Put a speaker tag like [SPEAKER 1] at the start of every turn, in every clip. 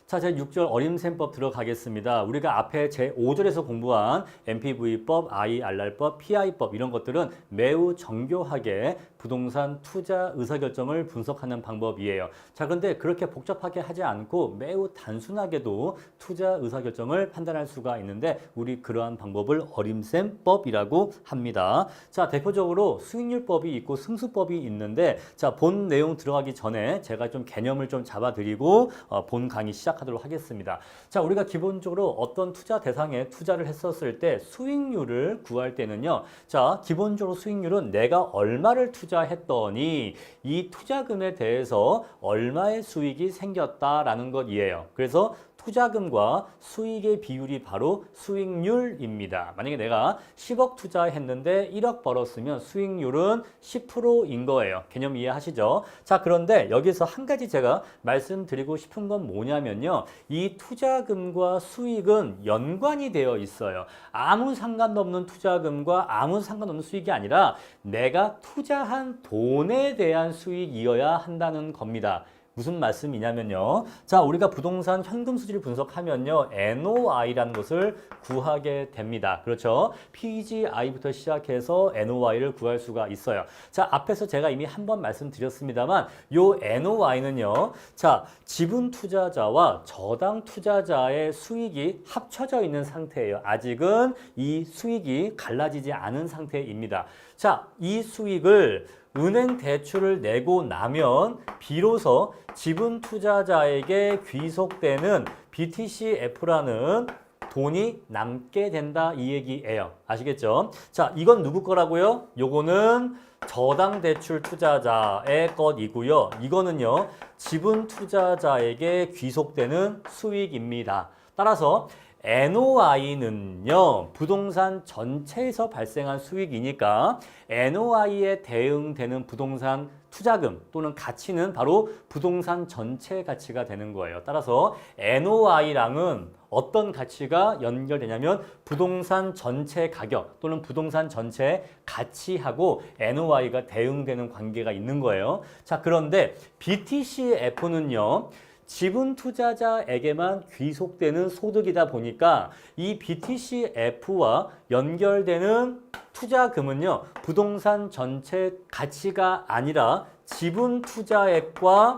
[SPEAKER 1] 자, 제6절 어림셈법 들어가겠습니다. 우리가 앞에 제5절에서 공부한 MPV법, IRR법, PI법 이런 것들은 매우 정교하게 부동산 투자 의사결정을 분석하는 방법이에요. 자, 그런데 그렇게 복잡하게 하지 않고 매우 단순하게도 투자 의사결정을 판단할 수가 있는데 우리 그러한 방법을 어림셈법이라고 합니다. 자, 대표적으로 수익률법이 있고 승수법이 있는데 자, 본 내용 들어가기 전에 제가 좀 개념을 좀 잡아드리고 본 강의 시작하도록 하겠습니다. 자, 우리가 기본적으로 어떤 투자 대상에 투자를 했었을 때 수익률을 구할 때는요. 자, 기본적으로 수익률은 내가 얼마를 투자했더니 이 투자금에 대해서 얼마의 수익이 생겼다라는 것이에요. 그래서 투자금과 수익의 비율이 바로 수익률입니다. 만약에 내가 10억 투자했는데 1억 벌었으면 수익률은 10%인 거예요. 개념 이해하시죠? 자, 그런데 여기서 한 가지 제가 말씀드리고 싶은 건 뭐냐면요. 이 투자금과 수익은 연관이 되어 있어요. 아무 상관도 없는 투자금과 아무 상관없는 수익이 아니라 내가 투자한 돈에 대한 수익이어야 한다는 겁니다. 무슨 말씀이냐면요. 자, 우리가 부동산 현금 수지를 분석하면요. NOI라는 것을 구하게 됩니다. 그렇죠? PGI부터 시작해서 NOI를 구할 수가 있어요. 자, 앞에서 제가 이미 한번 말씀드렸습니다만 요 NOI는요. 자, 지분 투자자와 저당 투자자의 수익이 합쳐져 있는 상태예요. 아직은 이 수익이 갈라지지 않은 상태입니다. 자, 이 수익을 은행 대출을 내고 나면 비로소 지분 투자자에게 귀속되는 BTCF라는 돈이 남게 된다 이 얘기예요. 아시겠죠? 자, 이건 누구 거라고요? 요거는 저당 대출 투자자의 것이고요. 이거는요. 지분 투자자에게 귀속되는 수익입니다. 따라서 NOI는요, 부동산 전체에서 발생한 수익이니까 NOI에 대응되는 부동산 투자금 또는 가치는 바로 부동산 전체 가치가 되는 거예요. 따라서 NOI랑은 어떤 가치가 연결되냐면 부동산 전체 가격 또는 부동산 전체 가치하고 NOI가 대응되는 관계가 있는 거예요. 자, 그런데 BTCF는요. 지분 투자자에게만 귀속되는 소득이다 보니까 이 BTCF와 연결되는 투자금은요. 부동산 전체 가치가 아니라 지분 투자액과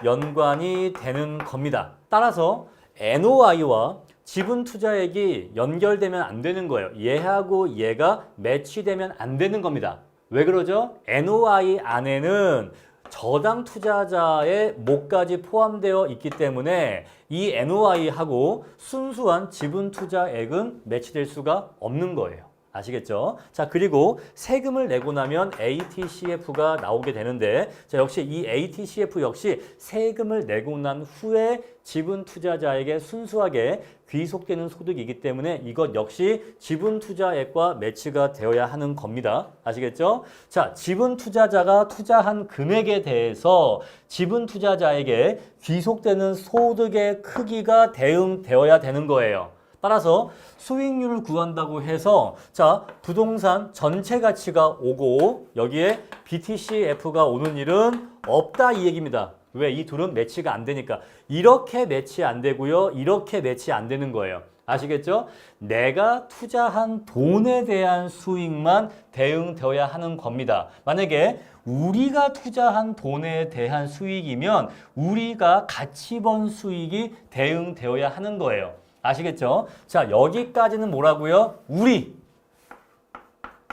[SPEAKER 1] 연관이 되는 겁니다. 따라서 NOI와 지분 투자액이 연결되면 안 되는 거예요. 얘하고 얘가 매치되면 안 되는 겁니다. 왜 그러죠? NOI 안에는 저당 투자자의 몫까지 포함되어 있기 때문에 이 NOI하고 순수한 지분 투자액은 매치될 수가 없는 거예요. 아시겠죠? 자, 그리고 세금을 내고 나면 ATCF가 나오게 되는데 자, 역시 이 ATCF 역시 세금을 내고 난 후에 지분 투자자에게 순수하게 귀속되는 소득이기 때문에 이것 역시 지분 투자액과 매치가 되어야 하는 겁니다. 아시겠죠? 자, 지분 투자자가 투자한 금액에 대해서 지분 투자자에게 귀속되는 소득의 크기가 대응되어야 되는 거예요. 따라서 수익률을 구한다고 해서 자, 부동산 전체 가치가 오고 여기에 BTCF가 오는 일은 없다 이 얘기입니다. 왜? 이 둘은 매치가 안 되니까. 이렇게 매치 안 되고요. 이렇게 매치 안 되는 거예요. 아시겠죠? 내가 투자한 돈에 대한 수익만 대응되어야 하는 겁니다. 만약에 우리가 투자한 돈에 대한 수익이면 우리가 같이 번 수익이 대응되어야 하는 거예요. 아시겠죠? 자, 여기까지는 뭐라고요? 우리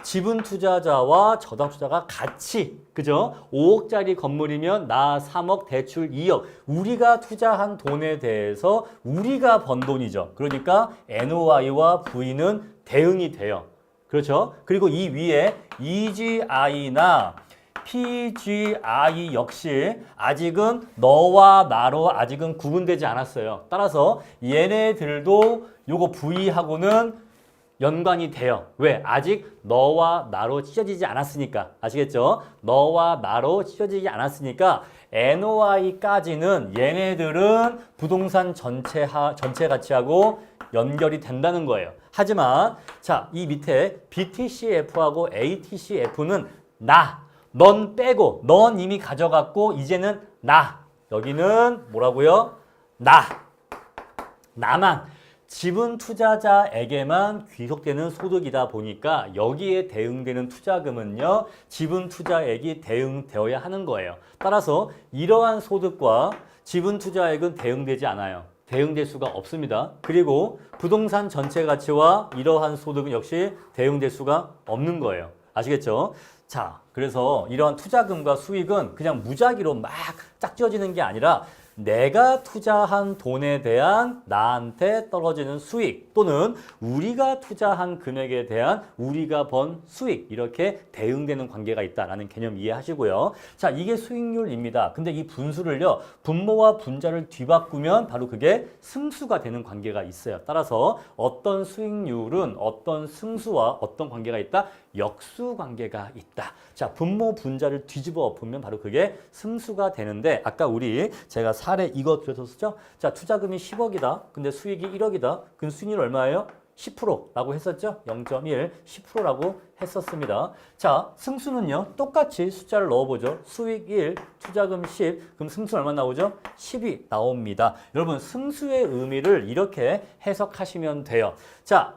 [SPEAKER 1] 지분 투자자와 저당 투자가 같이, 그죠? 5억짜리 건물이면 나 3억, 대출 2억. 우리가 투자한 돈에 대해서 우리가 번 돈이죠. 그러니까 NOI와 V는 대응이 돼요. 그렇죠? 그리고 이 위에 EGI나 PGI 역시 아직은 너와 나로 아직은 구분되지 않았어요. 따라서 얘네들도 요거 V하고는 연관이 돼요. 왜? 아직 너와 나로 찢어지지 않았으니까. 아시겠죠? 너와 나로 찢어지지 않았으니까 NOI까지는 얘네들은 부동산 전체 가치하고 연결이 된다는 거예요. 하지만 자, 이 밑에 BTCF하고 ATCF는 넌 빼고 넌 이미 가져갔고 이제는 여기는 뭐라고요? 나만. 지분 투자자에게만 귀속되는 소득이다 보니까 여기에 대응되는 투자금은요, 지분 투자액이 대응되어야 하는 거예요. 따라서 이러한 소득과 지분 투자액은 대응되지 않아요. 대응될 수가 없습니다. 그리고 부동산 전체 가치와 이러한 소득은 역시 대응될 수가 없는 거예요. 아시겠죠? 자, 그래서 이러한 투자금과 수익은 그냥 무작위로 막 짝지어지는 게 아니라 내가 투자한 돈에 대한 나한테 떨어지는 수익 또는 우리가 투자한 금액에 대한 우리가 번 수익 이렇게 대응되는 관계가 있다라는 개념 이해하시고요. 자, 이게 수익률입니다. 근데 이 분수를요. 분모와 분자를 뒤바꾸면 바로 그게 승수가 되는 관계가 있어요. 따라서 어떤 수익률은 어떤 승수와 어떤 관계가 있다? 역수 관계가 있다. 자, 분모 분자를 뒤집어 엎으면 바로 그게 승수가 되는데 아까 우리 제가 사례 이거 들었었죠? 자, 투자금이 10억이다. 근데 수익이 1억이다. 그럼 수익률 얼마예요? 10%라고 했었죠? 0.1, 10%라고 했었습니다. 자, 승수는요. 똑같이 숫자를 넣어보죠. 수익 1, 투자금 10. 그럼 승수 얼마 나오죠? 10이 나옵니다. 여러분, 승수의 의미를 이렇게 해석하시면 돼요. 자,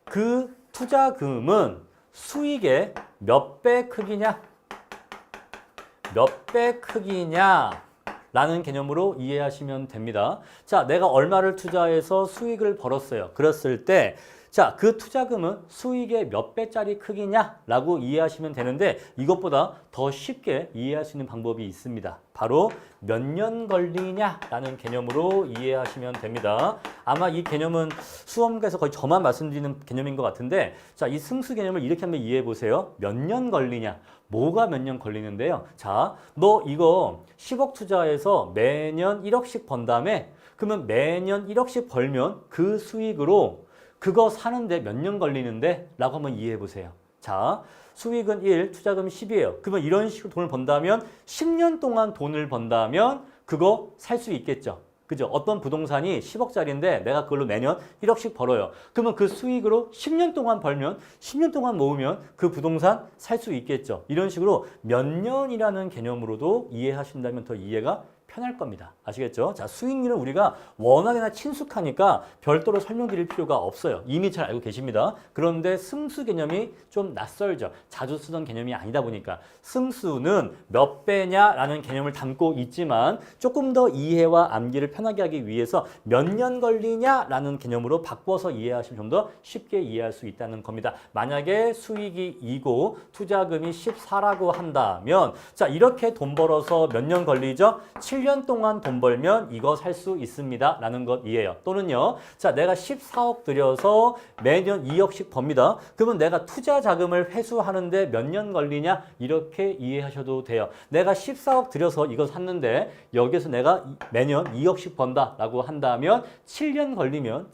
[SPEAKER 1] 그 투자금은 수익의 몇 배 크기냐? 몇 배 크기냐? 라는 개념으로 이해하시면 됩니다. 자, 내가 얼마를 투자해서 수익을 벌었어요. 그랬을 때, 자, 그 투자금은 수익의 몇 배짜리 크기냐라고 이해하시면 되는데 이것보다 더 쉽게 이해할 수 있는 방법이 있습니다. 바로 몇 년 걸리냐라는 개념으로 이해하시면 됩니다. 아마 이 개념은 수험가에서 거의 저만 말씀드리는 개념인 것 같은데 자, 이 승수 개념을 이렇게 한번 이해해 보세요. 몇 년 걸리냐? 뭐가 몇 년 걸리는데요? 자, 너 이거 10억 투자해서 매년 1억씩 번 다음에 그러면 매년 1억씩 벌면 그 수익으로 그거 사는데 몇 년 걸리는데? 라고 한번 이해해 보세요. 자, 수익은 1, 투자금 10이에요. 그러면 이런 식으로 돈을 번다면 10년 동안 돈을 번다면 그거 살 수 있겠죠. 그죠? 어떤 부동산이 10억짜리인데 내가 그걸로 매년 1억씩 벌어요. 그러면 그 수익으로 10년 동안 벌면 10년 동안 모으면 그 부동산 살 수 있겠죠. 이런 식으로 몇 년이라는 개념으로도 이해하신다면 더 이해가 편할 겁니다. 아시겠죠? 자, 수익률은 우리가 워낙에나 친숙하니까 별도로 설명드릴 필요가 없어요. 이미 잘 알고 계십니다. 그런데 승수 개념이 좀 낯설죠. 자주 쓰던 개념이 아니다 보니까 승수는 몇 배냐라는 개념을 담고 있지만 조금 더 이해와 암기를 편하게 하기 위해서 몇 년 걸리냐라는 개념으로 바꿔서 이해하시면 좀 더 쉽게 이해할 수 있다는 겁니다. 만약에 수익이 2고 투자금이 14라고 한다면 자, 이렇게 돈 벌어서 몇 년 걸리죠? 7년 동안 돈 벌면 이거 살 수 있습니다. 라는 것이에요. 또는요. 자, 내가 14억 들여서 매년 2억씩 법니다. 그러면 내가 투자 자금을 회수하는데 몇 년 걸리냐? 이렇게 이해하셔도 돼요. 내가 14억 들여서 이거 샀는데 여기서 내가 매년 2억씩 번다 라고 한다면 7년 걸리면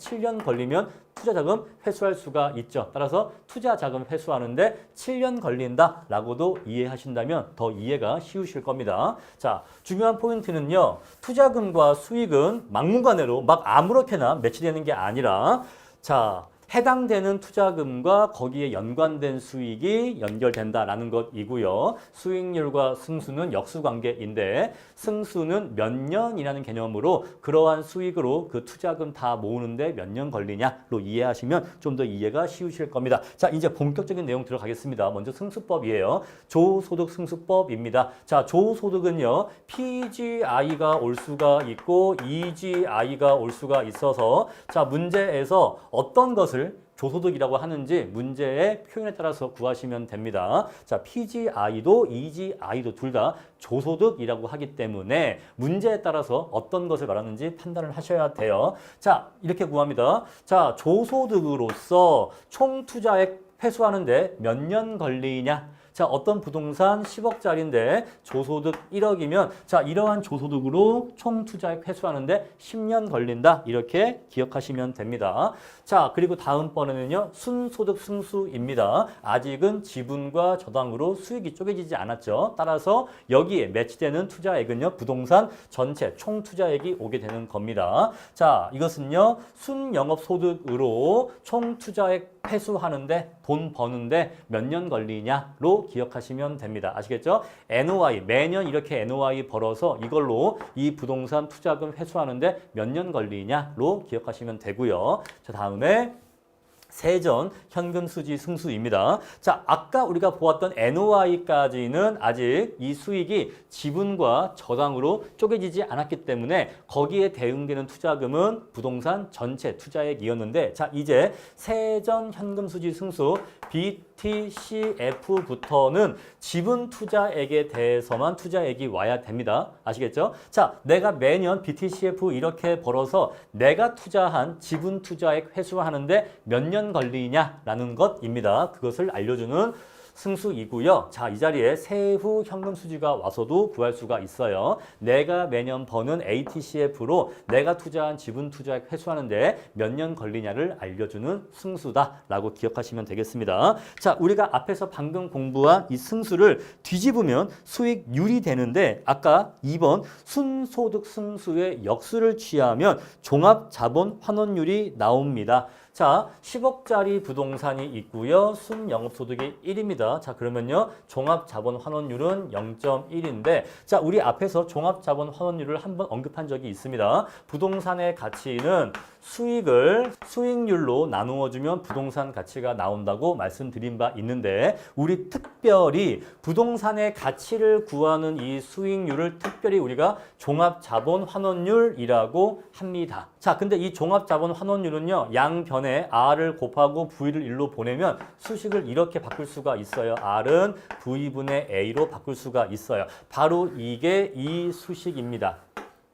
[SPEAKER 1] 투자 자금 회수할 수가 있죠. 따라서 투자 자금 회수하는데 7년 걸린다라고도 이해하신다면 더 이해가 쉬우실 겁니다. 자, 중요한 포인트는요. 투자금과 수익은 막무가내로 막 아무렇게나 매치되는 게 아니라 자, 해당되는 투자금과 거기에 연관된 수익이 연결된다라는 것이고요. 수익률과 승수는 역수관계인데 승수는 몇 년이라는 개념으로 그러한 수익으로 그 투자금 다 모으는데 몇 년 걸리냐로 이해하시면 좀 더 이해가 쉬우실 겁니다. 자, 이제 본격적인 내용 들어가겠습니다. 먼저 승수법이에요. 조소득 승수법입니다. 자, 조소득은요. PGI가 올 수가 있고 EGI가 올 수가 있어서 자, 문제에서 어떤 것을 조소득이라고 하는지 문제의 표현에 따라서 구하시면 됩니다. 자, PGI도 EGI도 둘 다 조소득이라고 하기 때문에 문제에 따라서 어떤 것을 말하는지 판단을 하셔야 돼요. 자, 이렇게 구합니다. 자, 조소득으로서 총 투자액 회수하는데 몇 년 걸리냐? 자, 어떤 부동산 10억짜리인데 조소득 1억이면 자, 이러한 조소득으로 총 투자액 회수하는데 10년 걸린다. 이렇게 기억하시면 됩니다. 자, 그리고 다음번에는요. 순소득 승수입니다. 아직은 지분과 저당으로 수익이 쪼개지지 않았죠. 따라서 여기에 매치되는 투자액은요. 부동산 전체 총 투자액이 오게 되는 겁니다. 자, 이것은요. 순영업소득으로 총 투자액 회수하는데 돈 버는데 몇 년 걸리냐로 기억하시면 됩니다. 아시겠죠? NOI, 매년 이렇게 NOI 벌어서 이걸로 이 부동산 투자금 회수하는데 몇 년 걸리냐로 기억하시면 되고요. 자, 다음에 세전 현금 수지 승수입니다. 자, 아까 우리가 보았던 NOI까지는 아직 이 수익이 지분과 저당으로 쪼개지지 않았기 때문에 거기에 대응되는 투자금은 부동산 전체 투자액이었는데, 자, 이제 세전 현금 수지 승수 BTCF부터는 지분 투자액에 대해서만 투자액이 와야 됩니다. 아시겠죠? 자, 내가 매년 BTCF 이렇게 벌어서 내가 투자한 지분 투자액 회수하는데 몇 년 걸리냐라는 것입니다. 그것을 알려주는 승수이고요. 자, 이 자리에 세후 현금 수지가 와서도 구할 수가 있어요. 내가 매년 버는 ATCF로 내가 투자한 지분 투자액 회수하는데 몇 년 걸리냐를 알려주는 승수다라고 기억하시면 되겠습니다. 자, 우리가 앞에서 방금 공부한 이 승수를 뒤집으면 수익률이 되는데 아까 2번 순소득 승수의 역수를 취하면 종합자본 환원율이 나옵니다. 자, 10억짜리 부동산이 있고요. 순영업소득이 1입니다. 자, 그러면요. 종합자본환원율은 0.1인데 자, 우리 앞에서 종합자본 환원율을 한번 언급한 적이 있습니다. 부동산의 가치는 수익을 수익률로 나누어 주면 부동산 가치가 나온다고 말씀드린 바 있는데 우리 특별히 부동산의 가치를 구하는 이 수익률을 특별히 우리가 종합자본환원율이라고 합니다. 자, 근데 이 종합자본환원율은요. 양변에 R을 곱하고 V를 1로 보내면 수식을 이렇게 바꿀 수가 있어요. R은 V분의 A로 바꿀 수가 있어요. 바로 이게 이 수식입니다.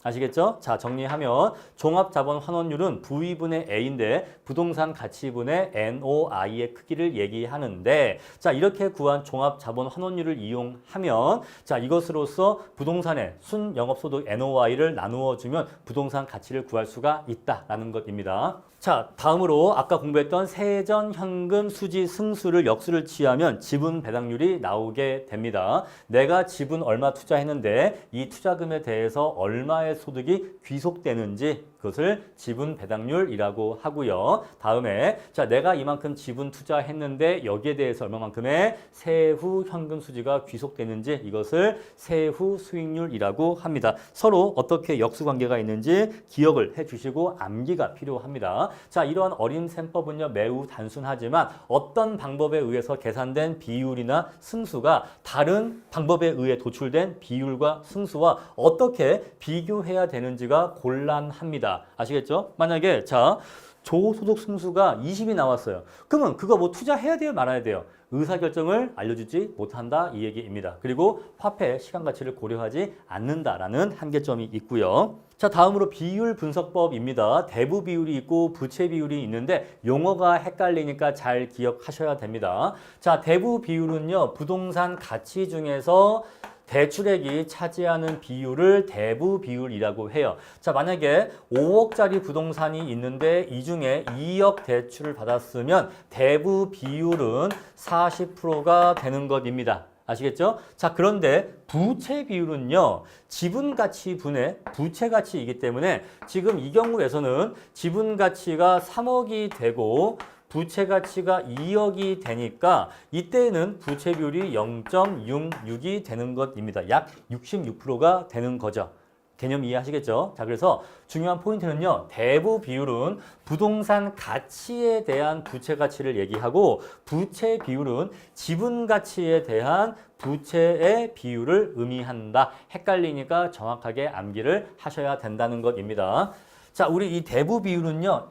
[SPEAKER 1] 아시겠죠? 자, 정리하면 종합자본 환원율은 V분의 A인데 부동산 가치분의 NOI의 크기를 얘기하는데 자, 이렇게 구한 종합자본 환원율을 이용하면 자, 이것으로써 부동산의 순영업소득 NOI를 나누어 주면 부동산 가치를 구할 수가 있다라는 것입니다. 자, 다음으로 아까 공부했던 세전 현금 수지 승수를 역수를 취하면 지분 배당률이 나오게 됩니다. 내가 지분 얼마 투자했는데 이 투자금에 대해서 얼마의 소득이 귀속되는지 그것을 지분 배당률이라고 하고요. 다음에 자, 내가 이만큼 지분 투자했는데 여기에 대해서 얼마만큼의 세후 현금 수지가 귀속되는지 이것을 세후 수익률이라고 합니다. 서로 어떻게 역수 관계가 있는지 기억을 해 주시고 암기가 필요합니다. 자, 이러한 어린 셈법은요 매우 단순하지만 어떤 방법에 의해서 계산된 비율이나 승수가 다른 방법에 의해 도출된 비율과 승수와 어떻게 비교해야 되는지가 곤란합니다. 아시겠죠? 만약에 자, 조소득 승수가 20이 나왔어요. 그러면 그거 뭐 투자해야 돼요? 말아야 돼요? 의사결정을 알려주지 못한다 이 얘기입니다. 그리고 화폐의 시간 가치를 고려하지 않는다라는 한계점이 있고요. 자, 다음으로 비율 분석법입니다. 대부 비율이 있고 부채 비율이 있는데 용어가 헷갈리니까 잘 기억하셔야 됩니다. 자, 대부 비율은요 부동산 가치 중에서 대출액이 차지하는 비율을 대부 비율이라고 해요. 자, 만약에 5억짜리 부동산이 있는데 이 중에 2억 대출을 받았으면 대부 비율은 40%가 되는 것입니다. 아시겠죠? 자, 그런데 부채 비율은요, 지분 가치 분의 부채 가치이기 때문에 지금 이 경우에서는 지분 가치가 3억이 되고 부채 가치가 2억이 되니까 이때는 부채 비율이 0.66이 되는 것입니다. 약 66%가 되는 거죠. 개념 이해하시겠죠? 자, 그래서 중요한 포인트는요. 대부 비율은 부동산 가치에 대한 부채 가치를 얘기하고 부채 비율은 지분 가치에 대한 부채의 비율을 의미한다. 헷갈리니까 정확하게 암기를 하셔야 된다는 것입니다. 자, 우리 이 대부 비율은요.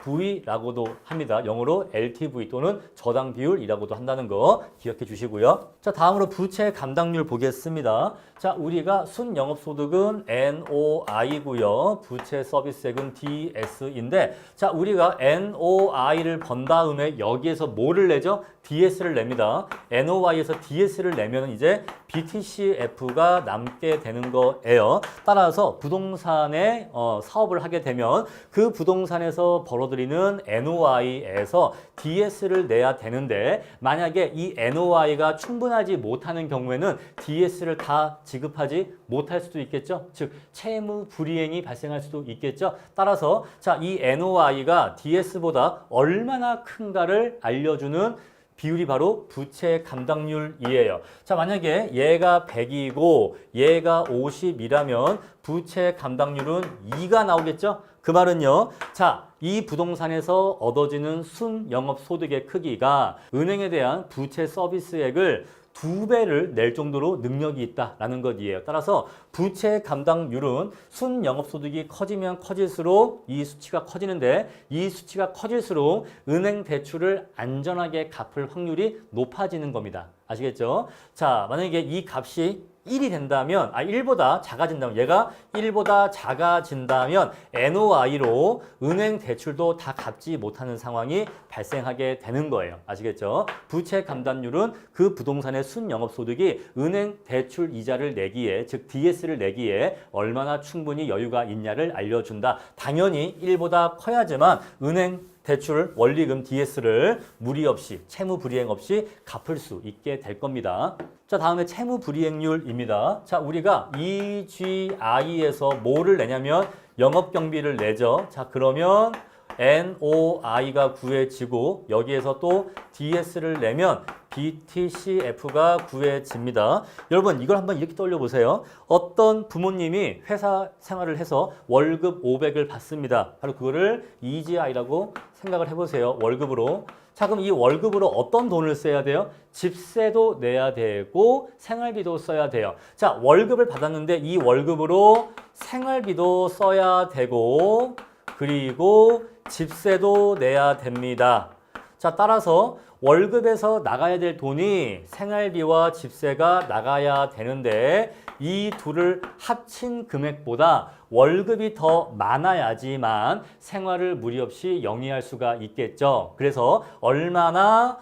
[SPEAKER 1] LTV라고도 합니다. 영어로 LTV 또는 저당 비율이라고도 한다는 거 기억해 주시고요. 자, 다음으로 부채 감당률 보겠습니다. 자, 우리가 순영업소득은 NOI고요. 부채 서비스액은 DS인데 자, 우리가 NOI를 번 다음에 여기에서 뭐를 내죠? DS를 냅니다. NOI에서 DS를 내면 이제 BTCF가 남게 되는 거예요. 따라서 부동산에 사업을 하게 되면 그 부동산에서 벌어들이는 NOI에서 DS를 내야 되는데 만약에 이 NOI가 충분하지 못하는 경우에는 DS를 다 지급하지 못할 수도 있겠죠. 즉 채무 불이행이 발생할 수도 있겠죠. 따라서 자, 이 NOI가 DS보다 얼마나 큰가를 알려주는 비율이 바로 부채 감당률이에요. 자, 만약에 얘가 100이고 얘가 50이라면 부채 감당률은 2가 나오겠죠? 그 말은요. 자, 이 부동산에서 얻어지는 순영업소득의 크기가 은행에 대한 부채 서비스액을 2배를 낼 정도로 능력이 있다라는 것이에요. 따라서 부채 감당률은 순영업소득이 커지면 커질수록 이 수치가 커지는데 이 수치가 커질수록 은행 대출을 안전하게 갚을 확률이 높아지는 겁니다. 아시겠죠? 자, 만약에 이 값이 1이 된다면, 1보다 작아진다면, 얘가 1보다 작아진다면 NOI로 은행 대출도 다 갚지 못하는 상황이 발생하게 되는 거예요. 아시겠죠? 부채 감당률은 그 부동산의 순영업소득이 은행 대출 이자를 내기에, 즉 DS를 내기에 얼마나 충분히 여유가 있냐를 알려준다. 당연히 1보다 커야지만 은행 대출 원리금 DS를 무리 없이 채무 불이행 없이 갚을 수 있게 될 겁니다. 자, 다음에 채무 불이행률입니다. 자, 우리가 EGI에서 뭐를 내냐면 영업 경비를 내죠. 자, 그러면 NOI가 구해지고 여기에서 또 DS를 내면 BTCF가 구해집니다. 여러분 이걸 한번 이렇게 떠올려 보세요. 어떤 부모님이 회사 생활을 해서 월급 500을 받습니다. 바로 그거를 EGI라고 생각을 해보세요. 월급으로. 자, 그럼 이 월급으로 어떤 돈을 써야 돼요? 집세도 내야 되고 생활비도 써야 돼요. 자, 월급을 받았는데 이 월급으로 생활비도 써야 되고 그리고 집세도 내야 됩니다. 자, 따라서 월급에서 나가야 될 돈이 생활비와 집세가 나가야 되는데 이 둘을 합친 금액보다 월급이 더 많아야지만 생활을 무리 없이 영위할 수가 있겠죠. 그래서 얼마나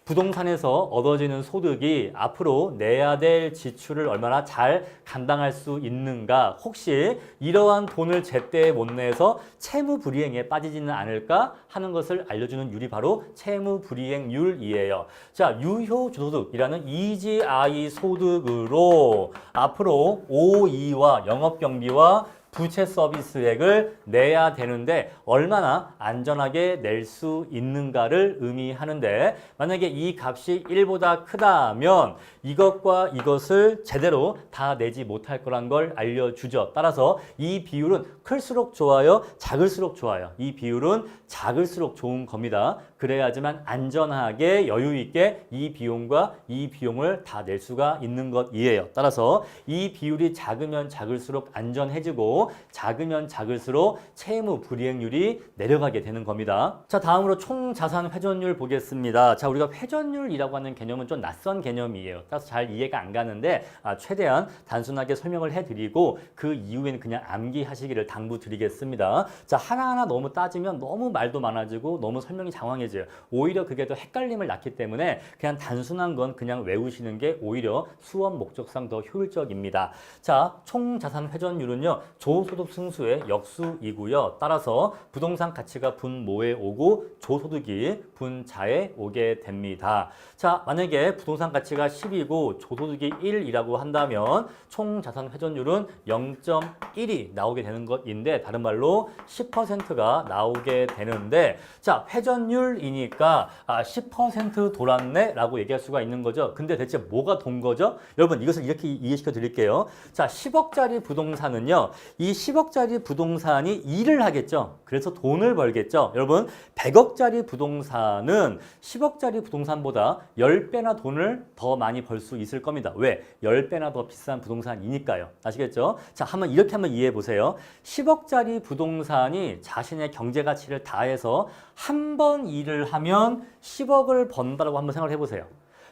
[SPEAKER 1] 부동산에서 얻어지는 소득이 앞으로 내야 될 지출을 얼마나 잘 감당할 수 있는가, 혹시 이러한 돈을 제때 못 내서 채무 불이행에 빠지지는 않을까 하는 것을 알려주는 율이 바로 채무 불이행률이에요. 자, 유효소득이라는 EGI 소득으로 앞으로 OE와 영업경비와 부채 서비스액을 내야 되는데 얼마나 안전하게 낼 수 있는가를 의미하는데, 만약에 이 값이 1보다 크다면 이것과 이것을 제대로 다 내지 못할 거란 걸 알려주죠. 따라서 이 비율은 클수록 좋아요, 작을수록 좋아요. 이 비율은 작을수록 좋은 겁니다. 그래야지만 안전하게 여유 있게 이 비용과 이 비용을 다 낼 수가 있는 것이에요. 따라서 이 비율이 작으면 작을수록 안전해지고 작으면 작을수록 채무 불이행률이 내려가게 되는 겁니다. 자, 다음으로 총자산 회전율 보겠습니다. 자, 우리가 회전율이라고 하는 개념은 좀 낯선 개념이에요. 따라서 잘 이해가 안 가는데 최대한 단순하게 설명을 해드리고 그 이후에는 그냥 암기하시기를 당부드리겠습니다. 자, 하나하나 너무 따지면 너무 말도 많아지고 너무 설명이 장황해져요. 오히려 그게 더 헷갈림을 낳기 때문에 그냥 단순한 건 그냥 외우시는 게 오히려 수업 목적상 더 효율적입니다. 자, 총자산 회전율은요, 조소득 승수의 역수이고요. 따라서 부동산 가치가 분모에 오고 조소득이 분자에 오게 됩니다. 자, 만약에 부동산 가치가 10이고 조소득이 1이라고 한다면 총자산 회전율은 0.1이 나오게 되는 것인데, 다른 말로 10%가 나오게 되는데, 자, 회전율이니까 10% 돌았네 라고 얘기할 수가 있는 거죠. 근데 대체 뭐가 돈 거죠? 여러분 이것을 이렇게 이해시켜 드릴게요. 자, 10억짜리 부동산은요, 이 10억짜리 부동산이 일을 하겠죠. 그래서 돈을 벌겠죠. 여러분 100억짜리 부동산은 10억짜리 부동산보다 10배나 돈을 더 많이 벌 수 있을 겁니다. 왜? 10배나 더 비싼 부동산이니까요. 아시겠죠? 자, 이렇게 한번 이해해 보세요. 10억짜리 부동산이 자신의 경제 가치를 다해서 한 번 일을 하면 10억을 번다라고 한번 생각을 해보세요.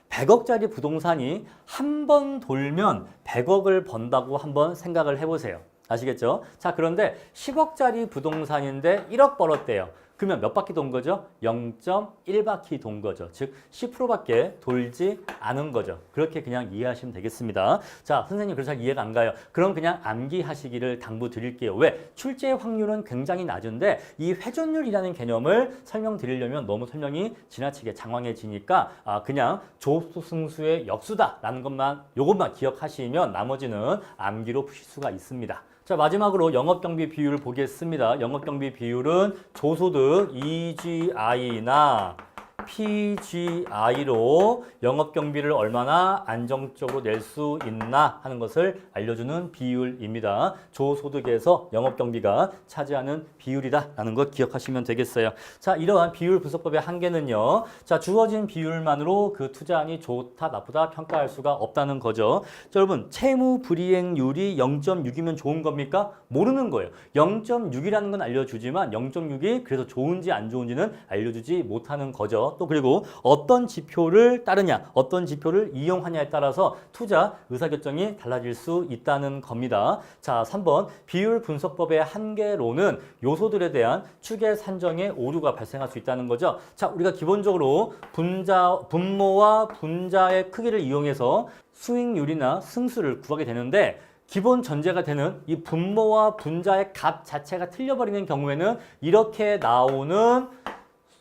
[SPEAKER 1] 100억짜리 부동산이 한 번 돌면 100억을 번다고 한번 생각을 해보세요. 아시겠죠? 자, 그런데 10억짜리 부동산인데 1억 벌었대요. 그러면 몇 바퀴 돈 거죠? 0.1바퀴 돈 거죠. 즉 10%밖에 돌지 않은 거죠. 그렇게 그냥 이해하시면 되겠습니다. 자, 선생님 그래서 잘 이해가 안 가요. 그럼 그냥 암기하시기를 당부드릴게요. 왜? 출제 확률은 굉장히 낮은데 이 회전율이라는 개념을 설명드리려면 너무 설명이 지나치게 장황해지니까 그냥 조소승수의 역수다라는 것만, 요것만 기억하시면 나머지는 암기로 푸실 수가 있습니다. 자, 마지막으로 영업경비 비율을 보겠습니다. 영업경비 비율은 조소득 EGI나 PGI로 영업경비를 얼마나 안정적으로 낼 수 있나 하는 것을 알려주는 비율입니다. 조소득에서 영업경비가 차지하는 비율이다라는 것 기억하시면 되겠어요. 자, 이러한 비율 분석법의 한계는요. 자, 주어진 비율만으로 그 투자안이 좋다, 나쁘다 평가할 수가 없다는 거죠. 자, 여러분, 채무 불이행률이 0.6이면 좋은 겁니까? 모르는 거예요. 0.6이라는 건 알려주지만 0.6이 그래서 좋은지 안 좋은지는 알려주지 못하는 거죠. 또 그리고 어떤 지표를 따르냐, 어떤 지표를 이용하냐에 따라서 투자 의사결정이 달라질 수 있다는 겁니다. 자, 3번 비율 분석법의 한계로는 요소들에 대한 추계 산정에 오류가 발생할 수 있다는 거죠. 자, 우리가 기본적으로 분모와 분자의 크기를 이용해서 수익률이나 승수를 구하게 되는데 기본 전제가 되는 이 분모와 분자의 값 자체가 틀려버리는 경우에는 이렇게 나오는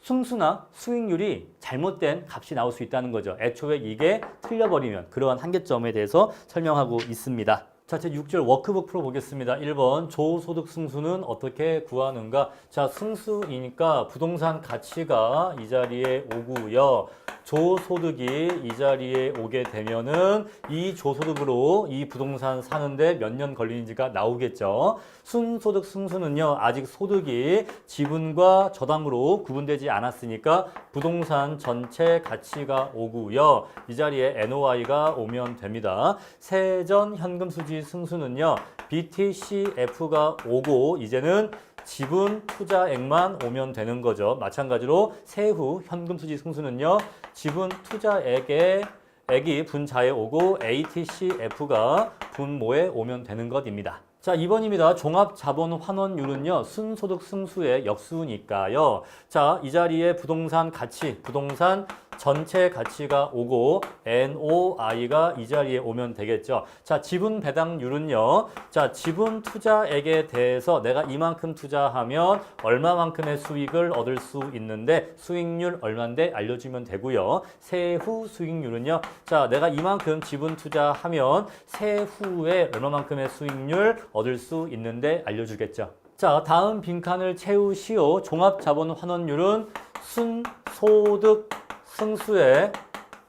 [SPEAKER 1] 승수나 수익률이 잘못된 값이 나올 수 있다는 거죠. 애초에 이게 틀려버리면 그러한 한계점에 대해서 설명하고 있습니다. 자, 제 6절 워크북 풀어보겠습니다. 1번 조소득 승수는 어떻게 구하는가? 자, 승수이니까 부동산 가치가 이 자리에 오고요. 조소득이 이 자리에 오게 되면은 이 조소득으로 이 부동산 사는데 몇 년 걸리는지가 나오겠죠. 순소득 승수는요, 아직 소득이 지분과 저당으로 구분되지 않았으니까 부동산 전체 가치가 오고요. 이 자리에 NOI가 오면 됩니다. 세전 현금 수지 승수는요, BTCF가 오고 이제는 지분 투자액만 오면 되는 거죠. 마찬가지로 세후 현금 수지 승수는요, 지분 투자액이 분자에 오고 ATCF가 분모에 오면 되는 것입니다. 자, 2번입니다. 종합자본환원율은요, 순소득 승수의 역수니까요. 자, 이 자리에 부동산 가치, 부동산 전체 가치가 오고 NOI가 이 자리에 오면 되겠죠. 자, 지분 배당률은요. 자, 지분 투자액에 대해서 내가 이만큼 투자하면 얼마만큼의 수익을 얻을 수 있는데 수익률 얼마인데 알려주면 되고요. 세후 수익률은요. 자, 내가 이만큼 지분 투자하면 세후에 얼마만큼의 수익률 얻을 수 있는데 알려주겠죠. 자, 다음 빈칸을 채우시오. 종합자본환원율은 순소득 승수의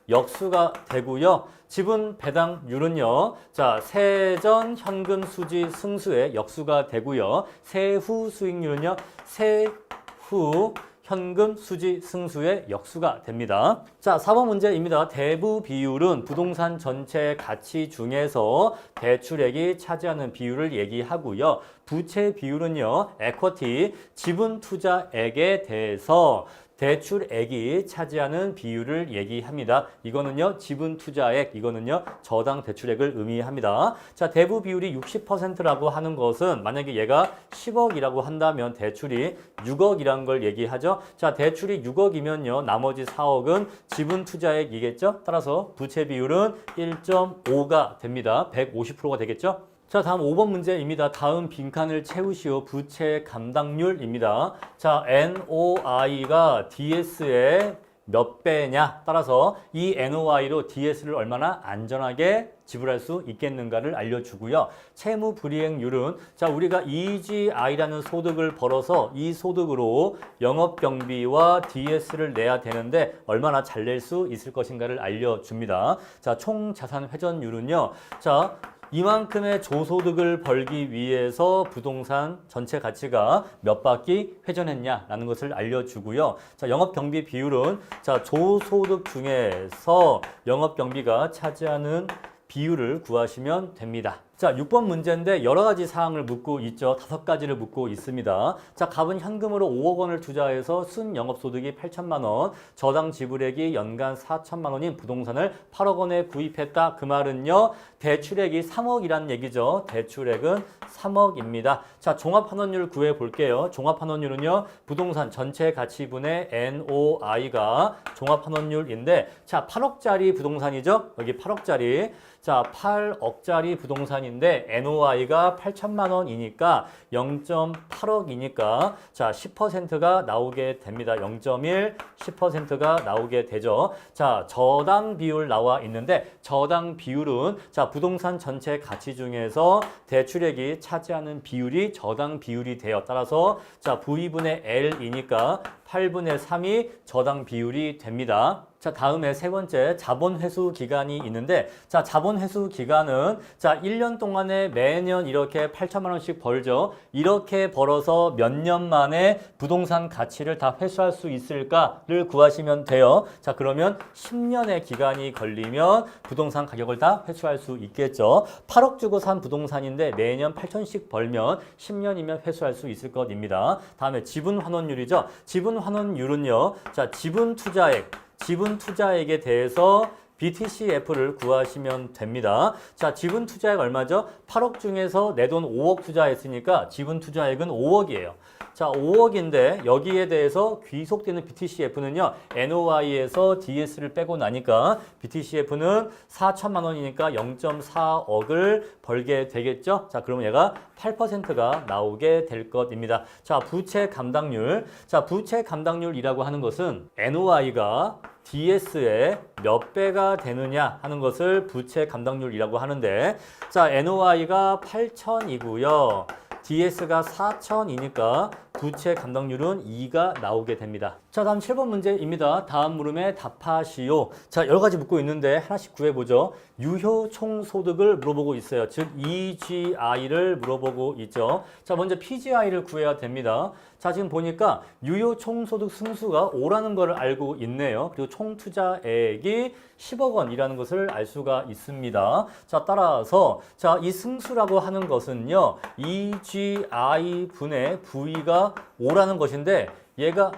[SPEAKER 1] 역수가 되고요. 지분 배당률은요. 자, 세전 현금 수지 승수의 역수가 되고요. 세후 수익률은요. 세후 현금 수지 승수의 역수가 됩니다. 자, 4번 문제입니다. 대부 비율은 부동산 전체 가치 중에서 대출액이 차지하는 비율을 얘기하고요. 부채 비율은요. equity 지분 투자액에 대해서 대출액이 차지하는 비율을 얘기합니다. 이거는요, 지분 투자액, 이거는요, 저당 대출액을 의미합니다. 자, 대부 비율이 60%라고 하는 것은 만약에 얘가 10억이라고 한다면 대출이 6억이라는 걸 얘기하죠. 자, 대출이 6억이면요, 나머지 4억은 지분 투자액이겠죠. 따라서 부채 비율은 1.5가 됩니다. 150%가 되겠죠. 자, 다음 5번 문제입니다. 다음 빈칸을 채우시오. 부채 감당률입니다. 자, NOI가 DS의 몇 배냐 따라서 이 NOI로 DS를 얼마나 안전하게 지불할 수 있겠는가를 알려주고요. 채무 불이행률은 자, 우리가 EGI라는 소득을 벌어서 이 소득으로 영업경비와 DS를 내야 되는데 얼마나 잘 낼 수 있을 것인가를 알려줍니다. 자, 총자산 회전율은요. 자, 이만큼의 조소득을 벌기 위해서 부동산 전체 가치가 몇 바퀴 회전했냐라는 것을 알려주고요. 자, 영업경비 비율은 자, 조소득 중에서 영업경비가 차지하는 비율을 구하시면 됩니다. 자, 6번 문제인데 여러 가지 사항을 묻고 있죠. 5가지를 묻고 있습니다. 자, 갑은 현금으로 5억 원을 투자해서 순 영업소득이 8천만 원, 저당 지불액이 연간 4천만 원인 부동산을 8억 원에 구입했다. 그 말은요, 대출액이 3억이라는 얘기죠. 대출액은 3억입니다. 자, 종합환원율 구해 볼게요. 종합환원율은요, 부동산 전체 가치분의 NOI가 종합환원율인데, 자, 8억짜리 부동산이죠. 여기 8억짜리. 자, 8억짜리 부동산인데 NOI가 8천만 원이니까 0.8억이니까 자, 10%가 나오게 됩니다. 0.1, 10%가 나오게 되죠. 자, 저당 비율 나와 있는데 저당 비율은 자, 부동산 전체 가치 중에서 대출액이 차지하는 비율이 저당 비율이 돼요. 따라서 자, V분의 L이니까 8분의 3이 저당 비율이 됩니다. 자, 다음에 세 번째 자본 회수 기간이 있는데, 자, 자본 회수 기간은 자, 1년 동안에 매년 이렇게 8천만 원씩 벌죠. 이렇게 벌어서 몇 년 만에 부동산 가치를 다 회수할 수 있을까를 구하시면 돼요. 자, 그러면 10년의 기간이 걸리면 부동산 가격을 다 회수할 수 있겠죠. 8억 주고 산 부동산인데 매년 8천씩 벌면 10년이면 회수할 수 있을 것입니다. 다음에 지분 환원율이죠. 지분 환원율은요. 자, 지분 투자액에 대해서 BTCF를 구하시면 됩니다. 자, 지분 투자액 얼마죠? 8억 중에서 내 돈 5억 투자했으니까 지분 투자액은 5억이에요. 자, 5억인데 여기에 대해서 귀속되는 BTCF는요. NOI에서 DS를 빼고 나니까 BTCF는 4천만 원이니까 0.4억을 벌게 되겠죠. 자, 그러면 얘가 8%가 나오게 될 것입니다. 자, 부채 감당률. 자, 부채 감당률이라고 하는 것은 NOI가 DS의 몇 배가 되느냐 하는 것을 부채 감당률이라고 하는데, 자, NOI가 8천이고요. DS가 4천이니까 부채 감당률은 2가 나오게 됩니다. 자, 다음 7번 문제입니다. 다음 물음에 답하시오. 자, 여러 가지 묻고 있는데 하나씩 구해보죠. 유효 총소득을 물어보고 있어요. 즉 EGI를 물어보고 있죠. 자, 먼저 PGI를 구해야 됩니다. 자, 지금 보니까 유효 총소득 승수가 5라는 것을 알고 있네요. 그리고 총 투자액이 10억 원이라는 것을 알 수가 있습니다. 자, 따라서 자, 이 승수라고 하는 것은요. EGI 분의 V가 5라는 것인데 얘가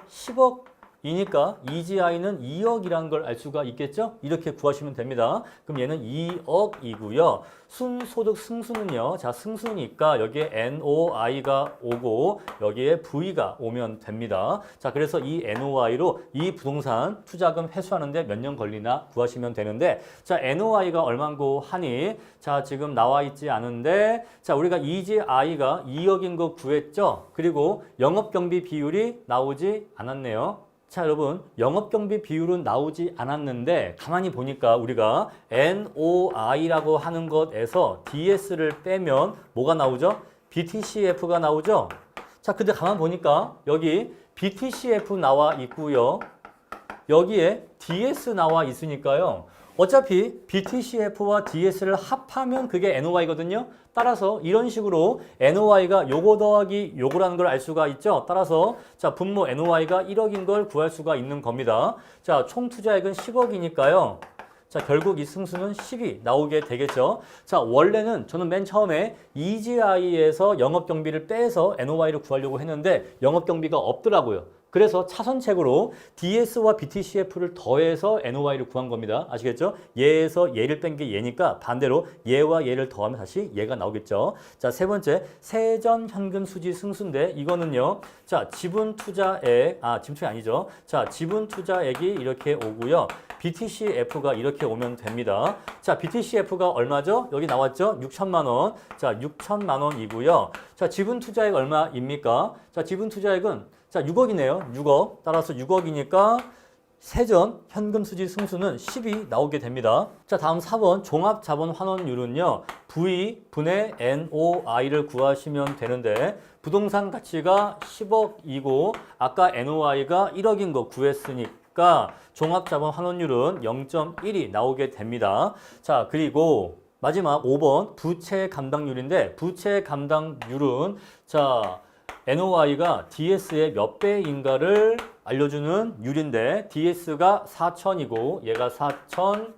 [SPEAKER 1] 10억이니까 EGI는 2억이라는 걸 알 수가 있겠죠? 이렇게 구하시면 됩니다. 그럼 얘는 2억이고요. 순소득 승수는요. 자, 승수니까 여기에 NOI가 오고 여기에 V가 오면 됩니다. 자, 그래서 이 NOI로 이 부동산 투자금 회수하는데 몇 년 걸리나 구하시면 되는데, 자, NOI가 얼마고 하니? 자, 지금 나와 있지 않은데, 자, 우리가 EGI가 2억인 거 구했죠? 그리고 영업경비 비율이 나오지 않았네요. 자, 여러분, 영업경비 비율은 나오지 않았는데 가만히 보니까 우리가 NOI라고 하는 것에서 DS를 빼면 뭐가 나오죠? BTCF가 나오죠? 자, 근데 가만 보니까 여기 BTCF 나와 있고요. 여기에 DS 나와 있으니까요. 어차피 BTCF와 DS를 합하면 그게 NOI거든요. 따라서 이런 식으로 NOI가 요거 더하기 요거라는 걸 알 수가 있죠. 따라서 자, 분모 NOI가 1억인 걸 구할 수가 있는 겁니다. 자, 총 투자액은 10억이니까요. 자, 결국 이 승수는 10이 나오게 되겠죠. 자, 원래는 저는 맨 처음에 EGI에서 영업경비를 빼서 NOI를 구하려고 했는데 영업경비가 없더라고요. 그래서 차선책으로 DS와 BTCF를 더해서 NOI를 구한 겁니다. 아시겠죠? 얘에서 얘를 뺀 게 얘니까 반대로 얘와 얘를 더하면 다시 얘가 나오겠죠. 자, 세 번째, 세전 현금 수지 승수인데 이거는요. 자, 지분 투자액, 지분 투자 아니죠. 자, 지분 투자액이 이렇게 오고요. BTCF가 이렇게 오면 됩니다. 자, BTCF가 얼마죠? 여기 나왔죠? 6천만 원. 자, 6천만 원이고요. 자, 지분 투자액 얼마입니까? 자, 지분 투자액은 자, 6억이네요. 6억. 따라서 6억이니까 세전 현금 수지 승수는 10이 나오게 됩니다. 자, 다음 4번 종합자본 환원율은요. V 분의 NOI를 구하시면 되는데 부동산 가치가 10억이고 아까 NOI가 1억인 거 구했으니까 종합자본 환원율은 0.1이 나오게 됩니다. 자, 그리고 마지막 5번 부채 감당률인데 부채 감당률은 자, NOI가 DS의 몇 배인가를 알려주는 율인데 DS가 4천이고 얘가 4천,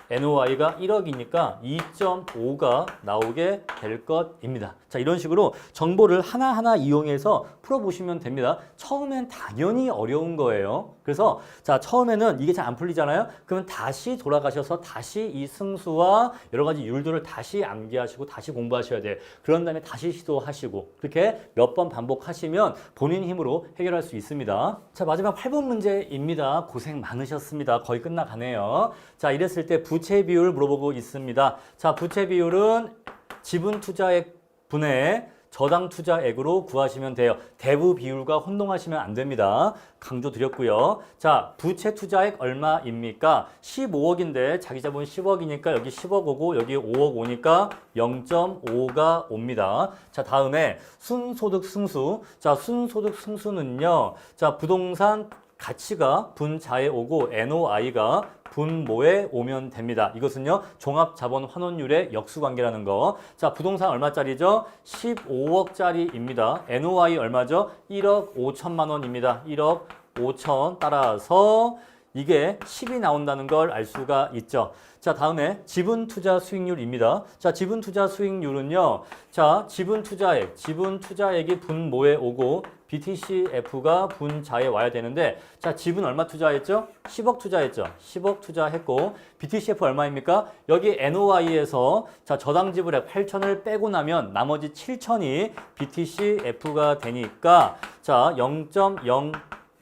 [SPEAKER 1] NOI가 1억이니까 2.5가 나오게 될 것입니다. 자, 이런 식으로 정보를 하나하나 이용해서 풀어보시면 됩니다. 처음엔 당연히 어려운 거예요. 그래서 자, 처음에는 이게 잘 안 풀리잖아요. 그러면 다시 돌아가셔서 다시 이 승수와 여러 가지 율들을 다시 암기하시고 다시 공부하셔야 돼요. 그런 다음에 다시 시도하시고 그렇게 몇 번 반복하시면 본인 힘으로 해결할 수 있습니다. 자, 마지막 8번 문제입니다. 고생 많으셨습니다. 거의 끝나가네요. 자, 이랬을 때 부채 비율 물어보고 있습니다. 자, 부채 비율은 지분 투자액 분의 저당 투자액으로 구하시면 돼요. 대부 비율과 혼동하시면 안 됩니다. 강조 드렸고요. 자, 부채 투자액 얼마입니까? 15억인데 자기 자본 10억이니까 여기 10억 오고 여기 5억 오니까 0.5가 옵니다. 자, 다음에 순소득 승수. 자, 순소득 승수는요. 자, 부동산 가치가 분자에 오고 NOI가 분모에 오면 됩니다. 이것은요, 종합자본환원율의 역수관계라는 거. 자, 부동산 얼마짜리죠? 15억짜리입니다. NOI 얼마죠? 1억 5천만 원입니다. 1억 5천. 따라서 이게 10이 나온다는 걸 알 수가 있죠. 자, 다음에 지분 투자 수익률입니다. 자, 지분 투자 수익률은요. 자, 지분 투자액이 분모에 오고 BTCF가 분자에 와야 되는데, 자, 지분 얼마 투자했죠? 10억 투자했죠. 10억 투자했고, BTCF 얼마입니까? 여기 NOI에서 자, 저당 지불액 8천을 빼고 나면 나머지 7천이 BTCF가 되니까, 자,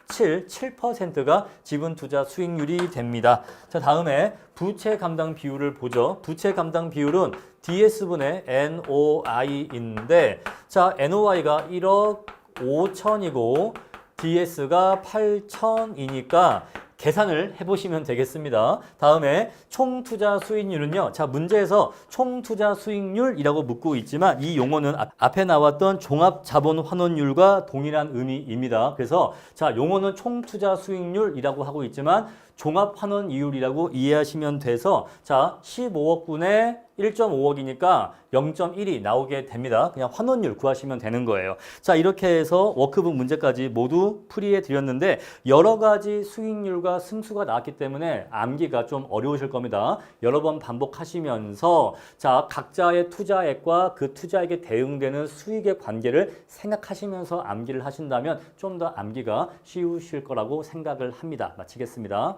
[SPEAKER 1] 7%가 지분 투자 수익률이 됩니다. 자, 다음에 부채 감당 비율을 보죠. 부채 감당 비율은 DS분의 NOI인데, 자, NOI가 1억 5천이고 DS가 8천이니까 계산을 해보시면 되겠습니다. 다음에 총투자 수익률은요. 자, 문제에서 총투자 수익률이라고 묻고 있지만 이 용어는 앞에 나왔던 종합자본환원율과 동일한 의미입니다. 그래서 자, 용어는 총투자 수익률이라고 하고 있지만 종합환원이율이라고 이해하시면 돼서 자, 15억분의 1.5억이니까 0.1이 나오게 됩니다. 그냥 환원율 구하시면 되는 거예요. 자, 이렇게 해서 워크북 문제까지 모두 풀이해 드렸는데 여러 가지 수익률과 승수가 나왔기 때문에 암기가 좀 어려우실 겁니다. 여러 번 반복하시면서 자, 각자의 투자액과 그 투자액에 대응되는 수익의 관계를 생각하시면서 암기를 하신다면 좀 더 암기가 쉬우실 거라고 생각을 합니다. 마치겠습니다.